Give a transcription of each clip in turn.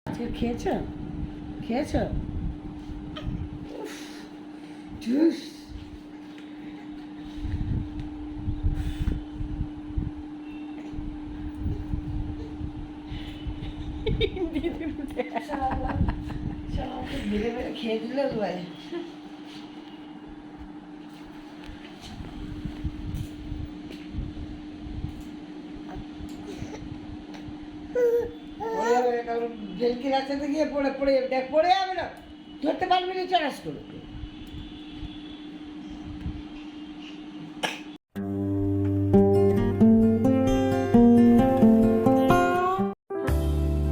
আজকে খেয়েছো? খেয়েছো? জুস ধীরে ধীরে খেয়ে দিলে ভাই। ভেলকি রাস্তাতে গিয়ে পড়ে পড়ে দেখ, পড়ে যাবে না, ধরতে পারবি না, চড়াস করে।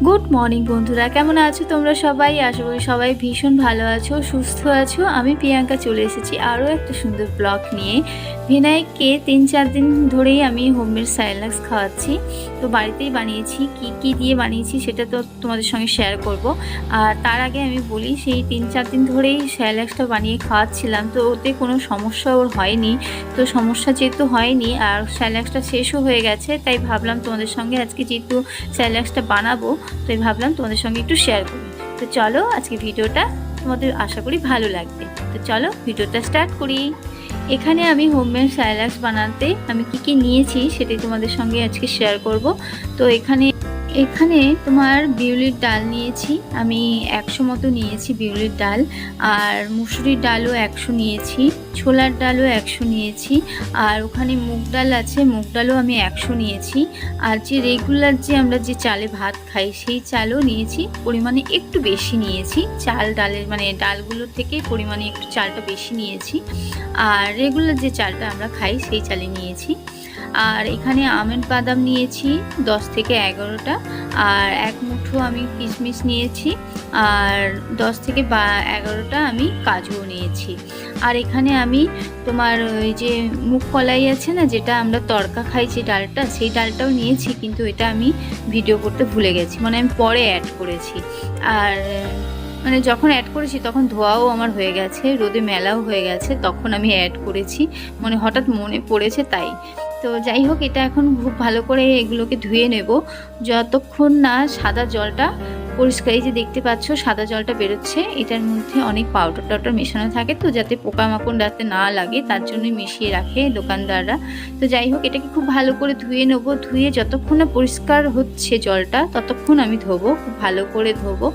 গুড মর্নিং বন্ধুরা, কেমন আছো তোমরা সবাই? আশা করি সবাই ভীষণ ভালো আছো, সুস্থ আছো। আমি প্রিয়াঙ্কা চলে এসেছি আরও একটা সুন্দর ব্লগ নিয়ে। ভিনায়ককে 3-4 দিন ধরেই আমি হোমমেড সাইলাক্স খাওয়াচ্ছি। তো বাড়িতেই বানিয়েছি, কি দিয়ে বানিয়েছি সেটা তো তোমাদের সঙ্গে শেয়ার করব। আর তার আগে আমি বলি, সেই 3-4 দিন ধরেই সাইলাক্সটা বানিয়ে খাওয়াচ্ছিলাম, তো ওতে কোনো সমস্যা ওর হয়নি। তো সমস্যা যেহেতু হয়নি আর সাইলাক্সটা শেষও হয়ে গেছে, তাই ভাবলাম তোমাদের সঙ্গে আজকে যেহেতু সাইলাক্সটা বানাবো, তো ভাবলাম তোমাদের সঙ্গে একটু শেয়ার করি। তো চলো আজকে ভিডিওটা তোমাদের আশা করি ভালো লাগবে। তো চলো ভিডিওটা স্টার্ট করি। এখানে আমি হোমমেড সাইলাক্স বানাতে আমি কি নিয়েছি সেটাই তোমাদের সঙ্গে আজকে শেয়ার করব। তো এখানে তোমার বিউলির ডাল নিয়েছি আমি 100 মতো নিয়েছি বিউলির ডাল, আর মুসুরির ডালও 100 নিয়েছি, ছোলার ডালও 100 নিয়েছি, আর ওখানে মুগ ডাল আছে, মুগ ডালও আমি 100 নিয়েছি। আর যে রেগুলার যে আমরা যে চালে ভাত খাই সেই চালও নিয়েছি, পরিমাণে একটু বেশি নিয়েছি। চাল ডালের মানে ডালগুলোর থেকে পরিমাণে একটু চালটা বেশি নিয়েছি, আর রেগুলার যে চালটা আমরা খাই সেই চালে নিয়েছি। আর এখানে আমন্ড বাদাম নিয়েছি 10 থেকে 11টা, আর 1 মুঠো আমি কিশমিশ নিয়েছি, আর 10 থেকে 11টা আমি কাজুও নিয়েছি। আর এখানে আমি তোমার ওই যে মুগ কলাই আছে না, যেটা আমরা তড়কা খাই যে ডালটা, সেই ডালটাও নিয়েছি, কিন্তু এটা আমি ভিডিও করতে ভুলে গেছি, মানে আমি পরে অ্যাড করেছি। আর মানে যখন অ্যাড করেছি তখন ধোয়াও আমার হয়ে গেছে, রোদে মেলাও হয়ে গেছে, তখন আমি অ্যাড করেছি, মানে হঠাৎ মনে পড়েছে তাই। তো যাই হোক, এটা এখন খুব ভালো করে এগুলোকে ধুয়ে নেব, যতক্ষণ না সাদা জলটা পরিষ্কার, এই যে দেখতে পাচ্ছ সাদা জলটা বেরোচ্ছে, এটার মধ্যে অনেক পাউডার টাউডার মেশানো থাকে, তো যাতে পোকামাকড় যাতে না লাগে তার জন্যই মিশিয়ে রাখে দোকানদাররা। তো যাই হোক, এটাকে খুব ভালো করে ধুয়ে নেব, ধুয়ে যতক্ষণ না পরিষ্কার হচ্ছে জলটা ততক্ষণ আমি ধোবো, খুব ভালো করে ধোবো,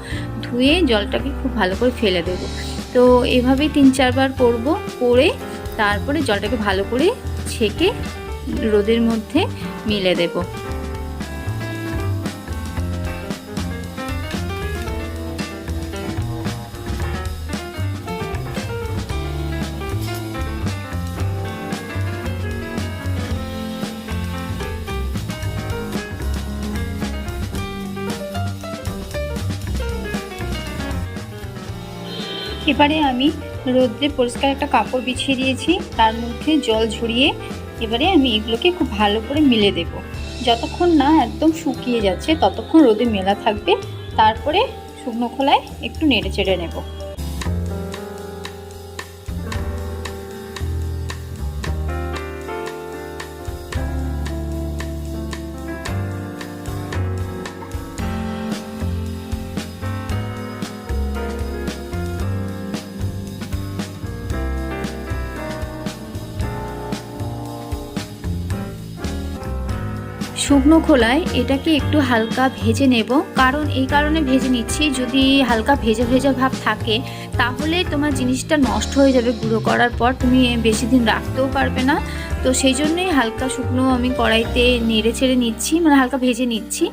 ধুয়ে জলটাকে খুব ভালো করে ফেলে দেবো। তো এভাবেই 3-4 বার করবো, করে তারপরে জলটাকে ভালো করে ছেঁকে রোদের মধ্যে মিলে দেব। এবারে আমি রোদ্রে পরিষ্কার একটা কাপড় বিছিয়ে দিয়েছি, তার মধ্যে জল ঝরিয়ে এবারে আমি এগুলোকে খুব ভালো করে মিলে দেব, যতক্ষণ না একদম শুকিয়ে যাচ্ছে ততক্ষণ রোদে মেলা থাকবে। তারপরে শুকনো খোলায় একটু নেড়ে চেড়ে নেব। শুকনো খোলায় এটাকে একটু হালকা ভেজে নেব, কারণ এই কারণে ভেজে নিচ্ছি, যদি হালকা ভেজা ভেজা ভাব থাকে তাহলে তোমার জিনিসটা নষ্ট হয়ে যাবে, গুঁড়ো করার পর তুমি বেশি দিন রাখতেও পারবে না। তো সেই জন্যই হালকা শুকনো আমি কড়াইতে নেড়ে ছেড়ে নিচ্ছি, মানে হালকা ভেজে নিচ্ছি।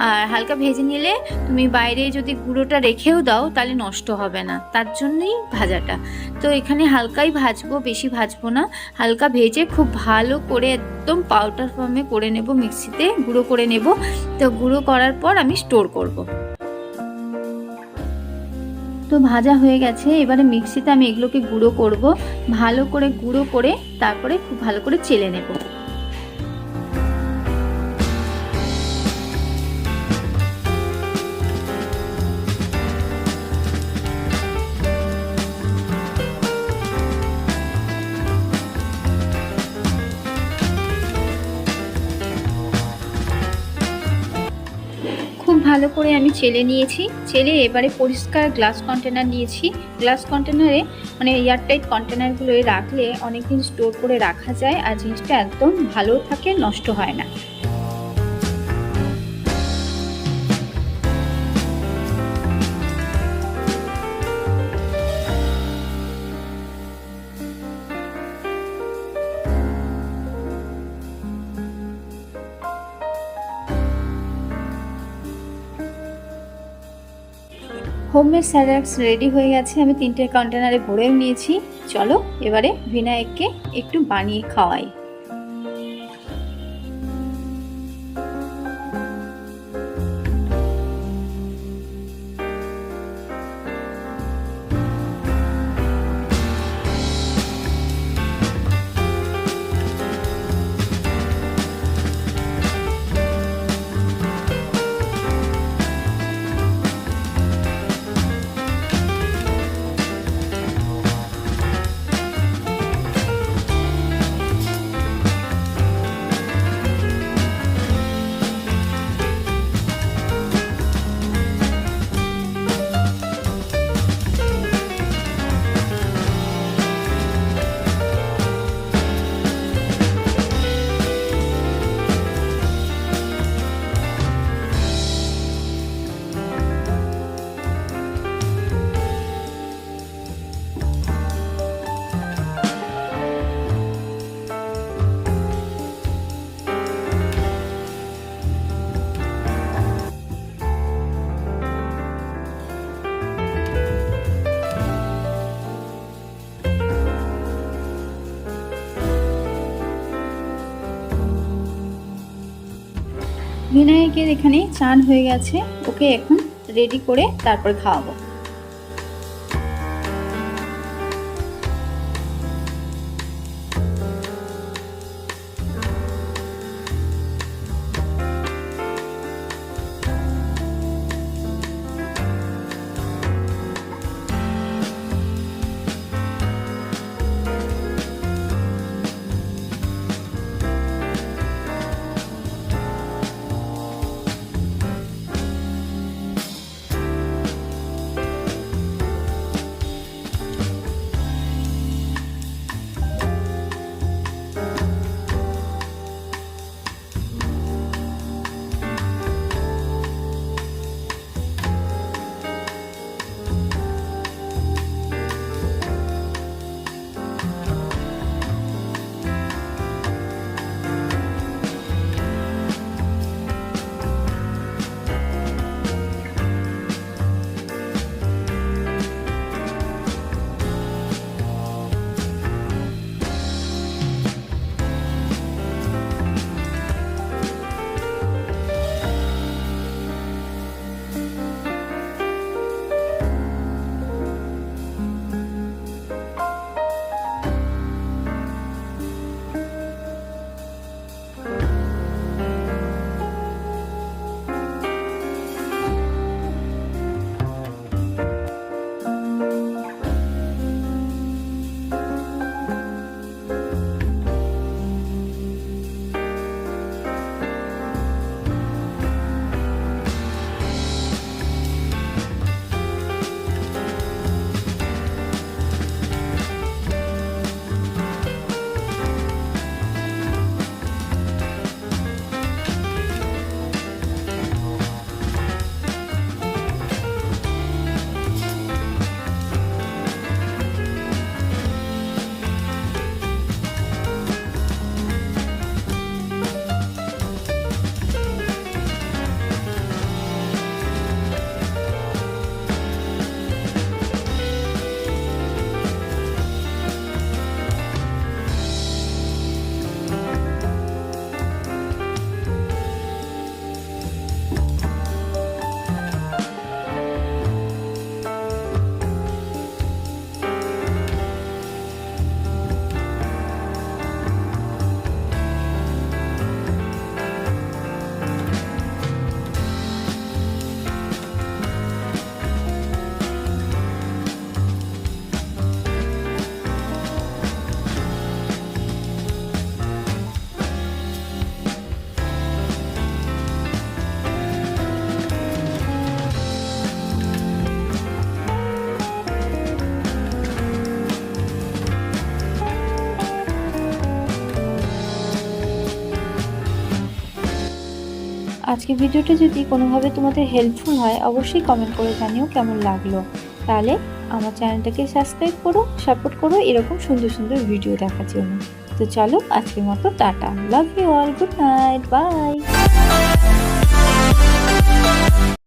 আর হালকা ভেজে নিলে তুমি বাইরে যদি গুঁড়োটা রেখেও দাও তাহলে নষ্ট হবে না, তার জন্যই ভাজাটা। তো এখানে হালকাই ভাজবো, বেশি ভাজবো না, হালকা ভেজে খুব ভালো করে একদম পাউডার ফর্মে করে নেব, মিক্সিতে গুঁড়ো করে নেব। তো গুঁড়ো করার পর আমি স্টোর করব। তো ভাজা হয়ে গেছে, এবারে মিক্সিতে আমি এগুলোকে গুঁড়ো করব, ভালো করে গুঁড়ো করে তারপরে খুব ভালো করে চেলে নেব। ভালো করে আমি চেলে নিয়েছি। চেলে এবারে পরিষ্কার গ্লাস কন্টেনার নিয়েছি। গ্লাস কন্টেনারে মানে এয়ারটাইট কন্টেনারগুলোয় রাখলে অনেক দিন স্টোর করে রাখা যায় আর জিনিসটা একদম ভালো থাকে, নষ্ট হয় না। হোমমেড স্যালাডস রেডি হয়ে গেছে। আমি 3টে কন্টেনারে ভরেও নিয়েছি। চলো এবারে ভিনায়ককে একটু বানিয়ে খাওয়াই। ভিনায়কের এখানে চান হয়ে গেছে, ওকে এখন রেডি করে তারপর খাওয়াবো। আজকে ভিডিওটা যদি কোনোভাবে তোমাদের হেল্পফুল হয় অবশ্যই কমেন্ট করে জানিও কেমন লাগলো। তাহলে আমার চ্যানেলটাকে সাবস্ক্রাইব করো, সাপোর্ট করো এরকম সুন্দর সুন্দর ভিডিও দেখার জন্য। তো চলো আজকের মতো tata, love you all, good night, by.